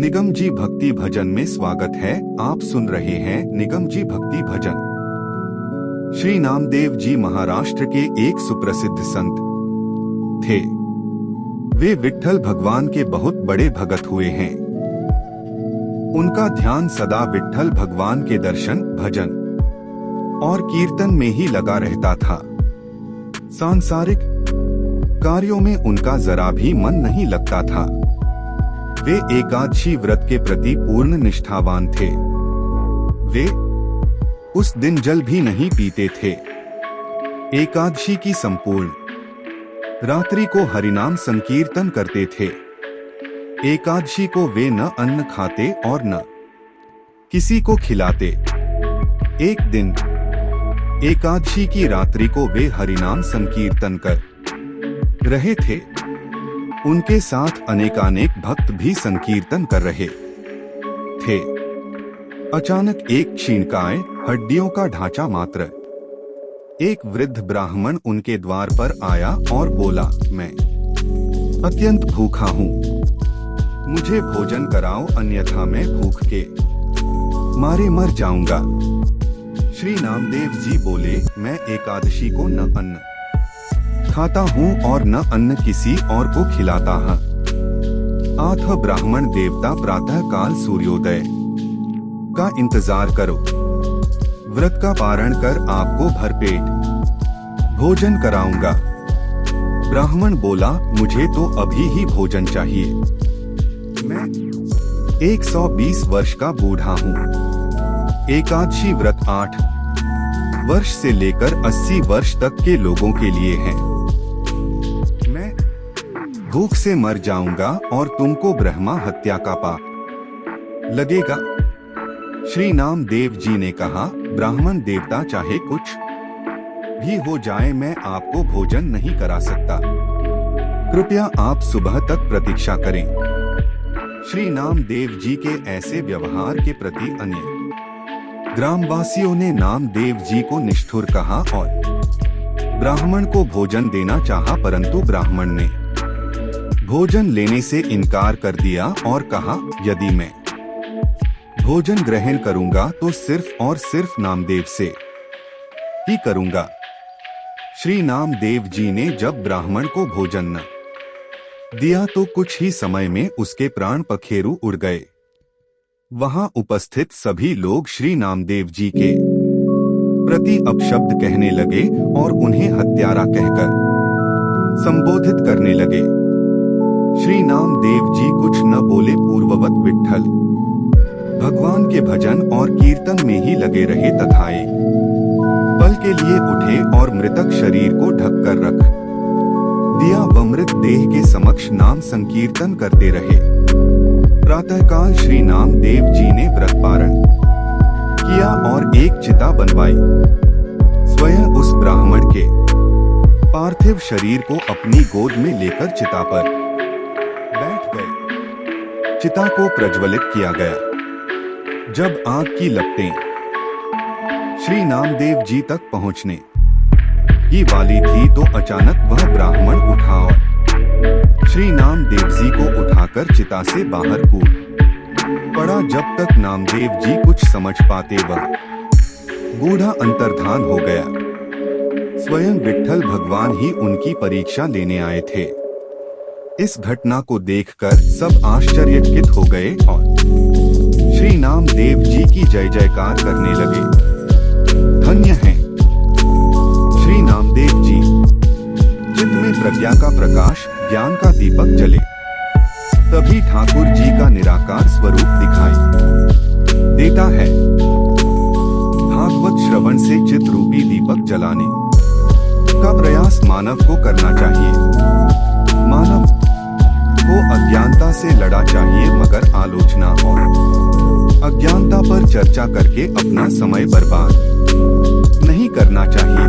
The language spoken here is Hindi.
निगम जी भक्ति भजन में स्वागत है। आप सुन रहे हैं निगम जी भक्ति भजन। श्री नामदेव जी महाराष्ट्र के एक सुप्रसिद्ध संत थे। वे विट्ठल भगवान के बहुत बड़े भगत हुए हैं। उनका ध्यान सदा विट्ठल भगवान के दर्शन, भजन और कीर्तन में ही लगा रहता था। सांसारिक कार्यों में उनका जरा भी मन नहीं लगता था। वे एकादशी व्रत के प्रति पूर्ण निष्ठावान थे। वे उस दिन जल भी नहीं पीते थे। एकादशी की संपूर्ण रात्रि को हरिनाम संकीर्तन करते थे। एकादशी को वे न अन्न खाते और न किसी को खिलाते। एक दिन एकादशी की रात्रि को वे हरिनाम संकीर्तन कर रहे थे। उनके साथ अनेकानेक भक्त भी संकीर्तन कर रहे थे। अचानक एक क्षीणकाय, हड्डियों का ढांचा मात्र एक वृद्ध ब्राह्मण उनके द्वार पर आया और बोला, मैं अत्यंत भूखा हूँ, मुझे भोजन कराओ, अन्यथा मैं भूख के मारे मर जाऊंगा। श्री नामदेव जी बोले, मैं एकादशी को न अन्न खाता हूँ और न अन्न किसी और को खिलाता है। आठ ब्राह्मण देवता प्रातः काल सूर्योदय का इंतजार करो, व्रत का पारण कर आपको भरपेट भोजन कराऊंगा। ब्राह्मण बोला, मुझे तो अभी ही भोजन चाहिए, मैं 120 वर्ष का बूढ़ा हूँ। एकादशी व्रत 8 वर्ष से लेकर 80 वर्ष तक के लोगों के लिए है। भूख से मर जाऊंगा और तुमको ब्रह्मा हत्या का पाप लगेगा। श्री नामदेव जी ने कहा, ब्राह्मण देवता चाहे कुछ भी हो जाए, मैं आपको भोजन नहीं करा सकता। कृपया आप सुबह तक प्रतीक्षा करें। श्री नामदेव जी के ऐसे व्यवहार के प्रति अन्य ग्रामवासियों ने नामदेव जी को निष्ठुर कहा और ब्राह्मण को भोजन देना चाहा, परंतु ब्राह्मण ने भोजन लेने से इनकार कर दिया और कहा, यदि मैं भोजन ग्रहण करूंगा तो सिर्फ और सिर्फ नामदेव से ही करूंगा। श्री नामदेव जी ने जब ब्राह्मण को भोजन न दिया तो कुछ ही समय में उसके प्राण पखेरु उड़ गए। वहां उपस्थित सभी लोग श्री नामदेव जी के प्रति अपशब्द कहने लगे और उन्हें हत्यारा कहकर संबोधित करने लगे। श्री नामदेव जी कुछ न बोले, पूर्ववत विट्ठल भगवान के भजन और कीर्तन में ही लगे रहे तथा एक पल के लिए उठे और मृतक शरीर को ढककर रख दिया व मृत देह के समक्ष नाम संकीर्तन करते रहे। प्रातःकाल श्री नामदेव जी ने व्रत पारण किया और एक चिता बनवाई। स्वयं उस ब्राह्मण के पार्थिव शरीर को अपनी गोद में लेकर चिता पर बैठ गए। चिता को प्रज्वलित किया गया। जब आग की लपटें श्री नामदेव जी तक पहुंचने ही वाली थी तो अचानक वह ब्राह्मण उठा और श्री नामदेव जी को उठाकर चिता से बाहर कूद पड़ा। जब तक नामदेव जी कुछ समझ पाते वह बूढ़ा अंतर्धान हो गया। स्वयं विट्ठल भगवान ही उनकी परीक्षा लेने आए थे। इस घटना को देखकर सब आश्चर्यचकित हो गए और श्री नामदेव जी की जय जयकार करने लगे। धन्य हैं श्री नामदेव जी, चित्त में प्रज्ञा का प्रकाश, ज्ञान का दीपक जले, तभी ठाकुर जी का निराकार स्वरूप दिखाई देता है। भागवत श्रवण से चित्त रूपी दीपक जलाने का प्रयास मानव को करना चाहिए। मानव को अज्ञानता से लड़ा चाहिए, मगर आलोचना और अज्ञानता पर चर्चा करके अपना समय बर्बाद नहीं करना चाहिए।